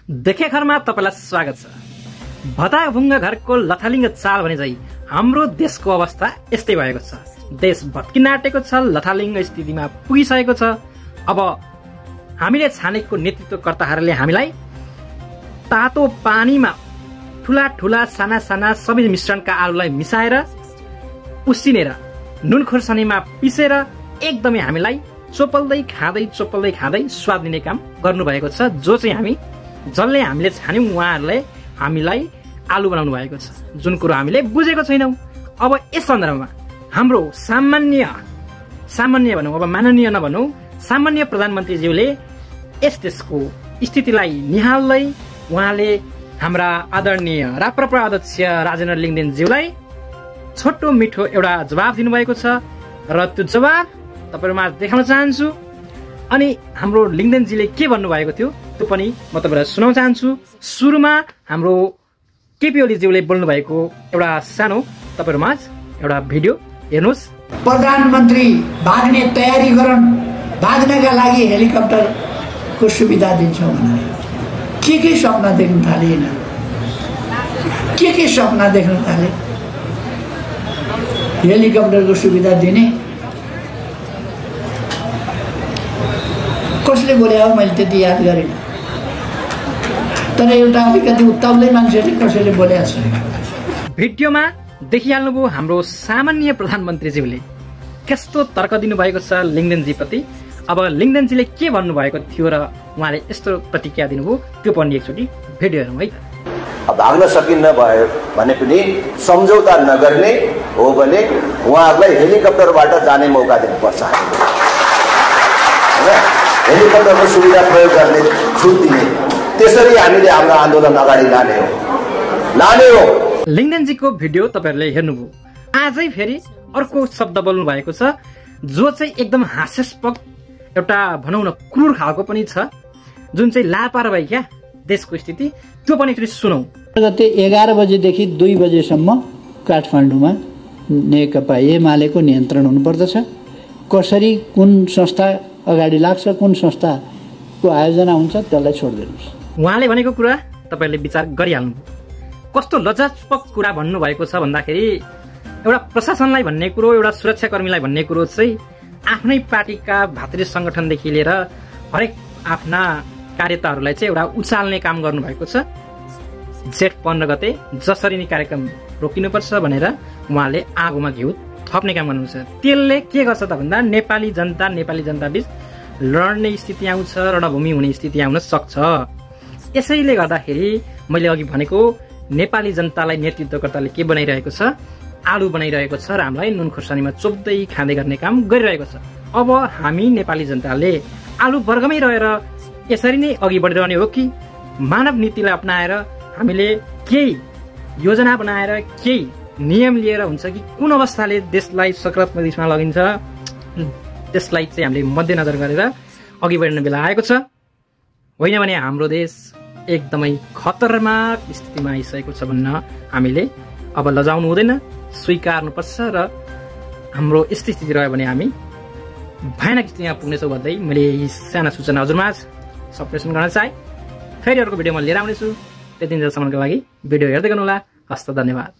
देखेखरमा तपाईलाई स्वागत छ। भताभुङ्ग घरको लथालिङ्ग चाल भने चाहिँ हाम्रो देशको अवस्था यस्तै भएको छ। देश भत्किन आँटेको छ, लथालिङ्ग स्थितिमा पुगिसकेको छ। अब हामीले छानेको नेतृत्वकर्ताहरूले हामीलाई तातो पानीमा ठुला ठुला साना साना सबै मिश्रणका आलुलाई मिसाएर उसिनेर नुन खोर्सानीमा पिसेर एकदमै हामीलाई चोपल्दै खाँदै स्वाद लिने काम गर्नुभएको छ। जो चाहिँ जसले हामीले छान्यौं उहाँहरूले हामीलाई आलु बनाउनु भएको छ, जुन कुरो हामीले बुझेको छैनौं। अब यस सन्दर्भमा हाम्रो सामान्य भनौं, अब माननीय नभनौं, सामान्य प्रधानमन्त्रीज्यूले यस देशको स्थितिलाई निहाल्दै उहाँले हाम्रा आदरणीय राप्रपा अध्यक्ष राजेन्द्र लिङ्गदेनज्यूलाई छोटो मिठो एउटा जवाब दिनुभएको छ र त्यो जवाब तपाईहरुमा देखाउन चाहन्छु। अनि हाम्रो लिङ्गदेनजीले के भन्नुभएको थियो त्यो पनि म तपाईहरुलाई सुनाउन चाहन्छु। सुरुमा हाम्रो केपी ओलीज्यूले बोल्नु भएको एउटा सानो तपाईहरुमा एउटा भिडियो हेर्नुस्। प्रधानमन्त्री भाग्ने तयारी गरौँ, भाग्नका लागि हेलिकप्टरको सुविधा दिन्छौँ भनेर के सपना देख्न थाले, के सपना देख्न थाले। हेलिकप्टरको सुविधा दिने कसले बोले हो मैले त्यति याद गरिनँ, तर एउटा अलिकति उत्ताउलै मान्छेले कसैले बोलेको छ। भिडियोमा देखिहाल्नुभयो हाम्रो सामान्य प्रधानमन्त्रीज्यूले कस्तो तर्क दिनुभएको छ लिङ्गदेनजीप्रति। अब लिङ्गदेनजीले के भन्नुभएको थियो र उहाँले यस्तो प्रतिक्रिया दिनुभयो त्यो पनि एकचोटि भिडियो हेरौँ है त। भाग्न सकिन्न भयो भने पनि सम्झौता नगर्ने हो भने उहाँहरूलाई हेलिकप्टरबाट जाने मौका दिनुपर्छ। हेलिकप्टरको सुविधा प्रयोग गर्ने छुट दिने, त्यसरी हामीले हाम्रो आन्दोलन अगाडि लाने हो। लिङ्गदेनजीको भिडियो तपाईहरुले हेर्नुभयो। आजै फेरि अर्को शब्द बोल्नु भएको छ जो चाहिँ एकदम हास्यास्पद एउटा भनौं न क्रूर खालको पनि छ, जुन चाहिँ लापरवाही क्या देशको स्थिति, त्यो पनि एकचोटि सुनौ। गते 11 बजेदेखि 2 बजेसम्म काठमाडौँमा नेकपा एमालेको नियन्त्रण हुनुपर्दछ। कसरी कुन संस्था अगाडि लाग्छ, कुन संस्थाको आयोजना हुन्छ त्यसलाई छोडिदिनुहोस्। उहाँले भनेको कुरा तपाईहरुले विचार गरिहाल्नुभयो। कस्तो लज्जास्पद कुरा भन्नुभएको छ भन्दाखेरि एउटा प्रशासनलाई भन्ने कुरो, एउटा सुरक्षाकर्मीलाई भन्ने कुरो चाहिँ आफ्नै पार्टीका भातृ संगठनदेखि लिएर हरेक आफ्ना कार्यताहरूलाई चाहिँ एउटा उचाल्ने काम गर्नुभएको छ। जेठ 15 गते जसरी नै कार्यक्रम रोकिनुपर्छ भनेर उहाँले आगोमा घिउ थप्ने काम गर्नुहुन्छ। त्यसले के गर्छ त भन्दा नेपाली जनता बीच लड्ने स्थिति आउँछ, रणभूमि हुने स्थिति आउन सक्छ। यसैले गर्दाखेरि मैले अघि भनेको नेपाली जनतालाई नेतृत्वकर्ताले के बनाइरहेको छ, आलु बनाइरहेको छ र हामीलाई नुन खोर्सानीमा चोप्दै खाँदै गर्ने काम गरिरहेको छ। अब हामी नेपाली जनताले आलु वर्गमै रहेर यसरी नै अघि बढिरहने हो कि मानव नीतिलाई अपनाएर हामीले केही योजना बनाएर केही नियम लिएर हुन्छ कि कुन अवस्थाले देशलाई सकारात्मक दिशामा लगिन्छ, त्यसलाई चाहिँ हामीले मध्यनजर गरेर अघि बढ्ने बेला आएको छ। होइन भने हाम्रो देश एकदमै खतरनाक स्थितिमा आइसकेको छ भन्न हामीले अब लजाउनु हुँदैन, स्वीकार्नुपर्छ। र हाम्रो यस्तो स्थिति रह्यो भने हामी भयानक स्थितिमा पुग्नेछौँ भन्दै मैले यी साना सूचना हजुरमाझ सप्रेसन गर्न चाहे। फेरि अर्को भिडियोमा लिएर आउनेछु। त्यति बेलासम्मको लागि भिडियो हेर्दै गर्नुहोला। हस्त, धन्यवाद।